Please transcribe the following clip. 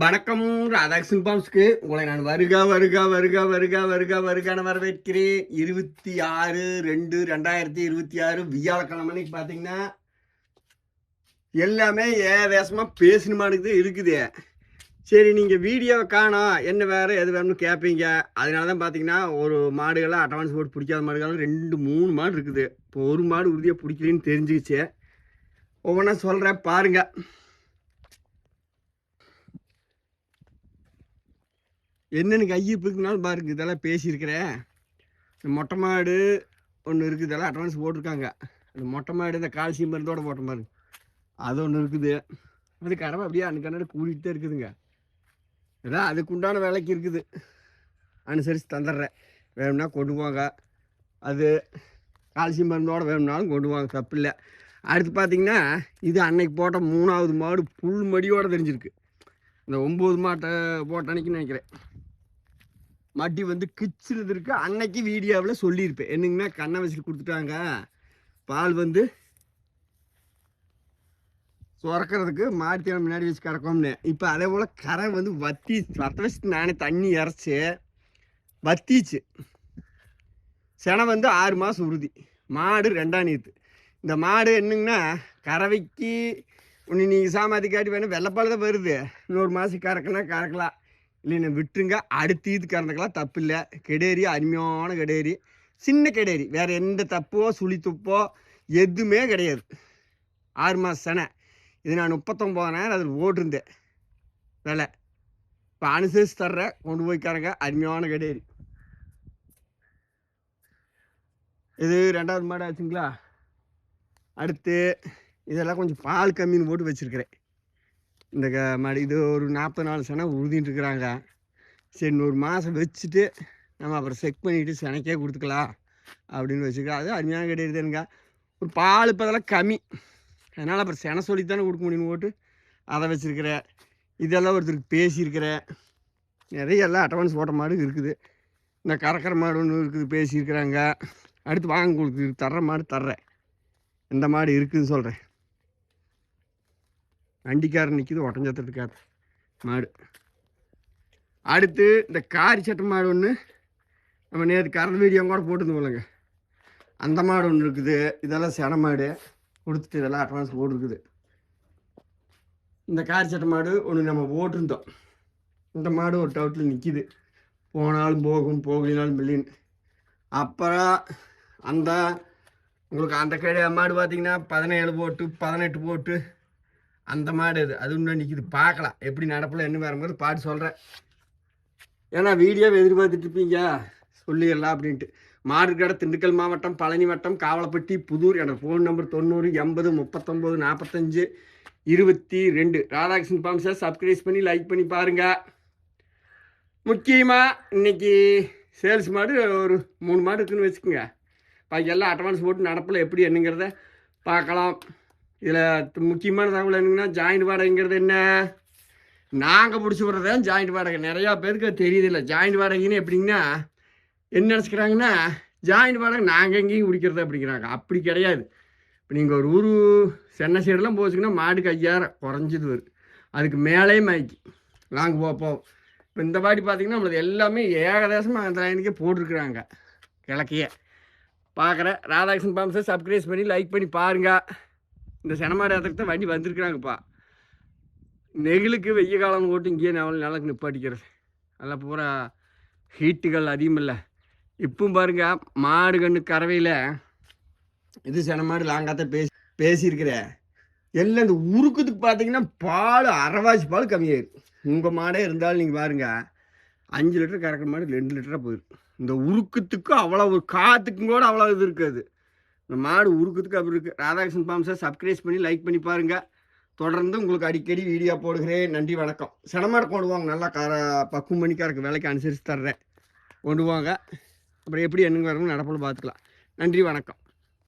வணக்கம். ராதாகிருஷ்ணன் பாம்ஸ்க்கு உங்களை நான் வருகான வரவேற்கிறேன். 26/2/2026 வியாழக்கிழமை அன்னைக்கு பார்த்தீங்கன்னா எல்லாமே ஏதேசமாக பேசணுமானுக்கு இருக்குது. சரி, நீங்கள் வீடியோவை காணோம், என்ன வேறு எது வேணும்னு கேட்பீங்க. அதனால தான் பார்த்தீங்கன்னா ஒரு மாடுகள்லாம் அட்வான்ஸ் போட்டு பிடிக்காத மாடுகள்லாம் 2-3 மாடு இருக்குது. இப்போ ஒரு மாடு உறுதியாக பிடிக்கலன்னு தெரிஞ்சுக்கிச்சு. ஒவ்வொன்றா சொல்கிறேன் பாருங்கள். என்னென்னு கையிருப்புக்குனாலும் பாருங்க, இதெல்லாம் பேசியிருக்கிறேன். இந்த மொட்டை மாடு ஒன்று இருக்குது, இதெல்லாம் அட்வான்ஸ் போட்டிருக்காங்க. அந்த மொட்டை மாடு இந்த கால்சியம் மருந்தோட போட்ட மாதிரி அது ஒன்று இருக்குது. அது கடமை அப்படியே அன்னைக்கு கூட்டிகிட்டு தான் இருக்குதுங்க. அதான் அதுக்கு உண்டான வேலைக்கு இருக்குது, அனுசரித்து தந்துடுறேன். வேணும்னா கொண்டு போங்க, அது கால்சியம் மருந்தோட வேணும்னாலும் கொண்டு போங்க, தப்பு இல்லை. அடுத்து பார்த்திங்கன்னா இது அன்னைக்கு போட்ட 3வது மாடு புல் மடியோடு தெரிஞ்சிருக்கு. இந்த 9 மாட்டை போட்ட அன்னைக்கு நினைக்கிறேன் மட்டி வந்து கிச்சுறது இருக்கு. அன்னைக்கு வீடியோவில் சொல்லியிருப்பேன் என்னங்கன்னா கண்ணை வச்சு கொடுத்துட்டாங்க, பால் வந்து சுரக்கிறதுக்கு மாட்டு முன்னாடி வச்சு கிடக்கும்னு. இப்போ அதே போல் கரை வந்து வத்த வச்சுட்டு நானே தண்ணி இறச்சி வத்திச்சு. செனை வந்து 6 மாதம் உறுதி, மாடு 2ஆம் நீத்து. இந்த மாடு என்னங்கன்னா கறவைக்கு ஒன்று நீங்கள் சாமாத்தி காட்டி வேணும், வெள்ளைப்பால் தான் வருது. இன்னொரு மாதம் கறக்குன்னா கறக்கலாம், இல்லைன்னு விட்டுருங்க. அடுத்து இது கறந்துக்கலாம், தப்பு இல்லை. கெடேரி அருமையான கெடேரி, சின்ன கெடேரி, வேறு எந்த தப்போ சுழி துப்போ எதுவுமே கிடையாது. 6 மாதம் செனை. இது நான் 39,000 அதில் ஓட்டிருந்தேன் விலை. இப்போ அனுசரித்து தர்றேன், கொண்டு போய் கறங்க. அருமையான கெடேரி. இது 2வது மாடு ஆச்சுங்களா. அடுத்து இதெல்லாம் கொஞ்சம் பால் கம்மின்னு போட்டு வச்சுருக்கிறேன். இந்த மாடு இது ஒரு 44 செனை உறுதிட்டு இருக்கிறாங்க. சரி, 1 மாதம் வச்சுட்டு நம்ம அப்புறம் செக் பண்ணிவிட்டு செனைக்கே கொடுத்துக்கலாம் அப்படின்னு வச்சுக்கலாம். அது அருமையான கிடையாதுங்க. ஒரு பால் இப்போ அதெல்லாம் கம்மி, அதனால் அப்புறம் செனை சொல்லித்தானே கொடுக்க முடியும்னு போட்டு அதை வச்சுருக்கிறேன். இதெல்லாம் ஒருத்தருக்கு பேசியிருக்கிறேன். நிறைய எல்லாம் அட்வான்ஸ் போட்ட மாடு இருக்குது. இந்த கறக்கிற மாடு ஒன்று இருக்குது, பேசியிருக்கிறாங்க. அடுத்து வாங்க, உங்களுக்கு தர்ற மாடு தர்றேன். இந்த மாடு இருக்குதுன்னு சொல்கிறேன். வண்டிக்காரன் நிற்கிது, ஒட்டஞ்சத்துக்கார மாடு. அடுத்து இந்த காரி சட்டை மாடு ஒன்று நம்ம நேற்று கறந்து வீடியோ கூட போட்டுருந்தோம்லங்க, அந்த மாடு ஒன்று இருக்குது. இதெல்லாம் செனை மாடு கொடுத்துட்டு இதெல்லாம் அட்வான்ஸ் போட்டுருக்குது. இந்த காரி சட்டை மாடு ஒன்று நம்ம போட்டிருந்தோம். இந்த மாடு ஒரு டவுட்டில் நிற்கிது, போனாலும் போகும், போகலினாலும் மில்லின்னு. அப்புறம் அந்த உங்களுக்கு அந்த மாடு பார்த்திங்கன்னா 17 போட்டு 18 போட்டு அந்த மாடு அது இன்னும் நிற்கிது. பார்க்கலாம் எப்படி நடப்பில் என்ன வரும்போது பாட்டு சொல்கிறேன். ஏன்னா வீடியோவை எதிர்பார்த்துட்ருப்பீங்க, சொல்லிடலாம் அப்படின்ட்டு. மாடு கடை திண்டுக்கல் மாவட்டம், பழனி வட்டம், காவலப்பட்டி, புதூர். என்னோடய ஃபோன் நம்பர் 90 80 39 45 22. ராதாகிருஷ்ணன் பாம்ஸை சப்ஸ்கிரைப் பண்ணி லைக் பண்ணி பாருங்கள். முக்கியமாக இன்றைக்கி சேல்ஸ் மாடு ஒரு 3 மாடு இருக்குதுன்னு வச்சுக்கோங்க. பாக்கி எல்லாம் அட்வான்ஸ் போட்டு நடப்பில் எப்படி என்னங்கிறத பார்க்கலாம். இதில் முக்கியமான தகவல் என்னங்கன்னா, ஜாயிண்ட் வாடகைங்கிறது என்ன, நாங்கள் பிடிச்சி விட்றது தான் ஜாயிண்ட் வாடகை. நிறையா பேருக்கு அது தெரியுதில்லை. ஜாயிண்ட் வாடகைன்னு எப்படிங்கன்னா என்ன நினச்சிக்கிறாங்கன்னா, ஜாயிண்ட் வாடகை நாங்கள் எங்கேயும் பிடிக்கிறது அப்படிங்கிறாங்க. அப்படி கிடையாது. இப்போ நீங்கள் ஒரு ஊர் சென்னை சைடெலாம் போச்சுங்கன்னா மாட்டுக்கு 5000 குறைஞ்சது வரும். அதுக்கு மேலே மாய்க்கு நாங்கள் போவோம். இப்போ இந்த வாட்டி பார்த்திங்கன்னா நம்மளது எல்லாமே ஏகதேசமாக அந்த லைனுக்கே போட்டிருக்குறாங்க. கிழக்கையே பார்க்குறேன். ராதாகிருஷ்ணன் பாம்ஸை சப்ஸ்கிரைப் பண்ணி லைக் பண்ணி பாருங்கள். இந்த செனமாடு இடத்துக்கு தான் வண்டி வந்திருக்கிறாங்கப்பா. நெகிழுக்கு வெய்ய காலம் போட்டு இங்கேயே நல்லா நிப்பாட்டிக்கிறது. அதெல்லாம் பூரா ஹீட்டுகள் அதிகம் இல்லை. இப்பவும் பாருங்கள், மாடு கண்ணு கறவையில் இது செனமாடு லாங்காத்தான் பேசியிருக்கிறேன். எல்லாம் இந்த உருக்குதுக்கு பார்த்தீங்கன்னா பால் அரைவாசி பால் கம்மியாயிடும். உங்கள் மாடே இருந்தாலும் நீங்கள் பாருங்கள், 5 லிட்டர் கறக்கிற மாடு 2 லிட்டராக போயிடும். இந்த உருக்கத்துக்கு அவ்வளோ ஒரு காற்றுக்கும் கூட அவ்வளோ இது இருக்காது. இந்த மாடு உருக்குறதுக்கு அப்படி இருக்குது. ராதாகிருஷ்ணன் பாம்ஸை சப்ஸ்கிரைப் பண்ணி லைக் பண்ணி பாருங்கள். தொடர்ந்து உங்களுக்கு அடிக்கடி வீடியோ போடுகிறேன். நன்றி, வணக்கம். செனமாடு கொண்டு வாங்க, நல்லா பக்குவம் பண்ணிக்காரக்கு விலைக்கு அனுசரித்து தர்றேன், கொண்டு வாங்க. அப்புறம் எப்படி என்னங்க வரணும் நடப்பில் பார்த்துக்கலாம். நன்றி, வணக்கம்.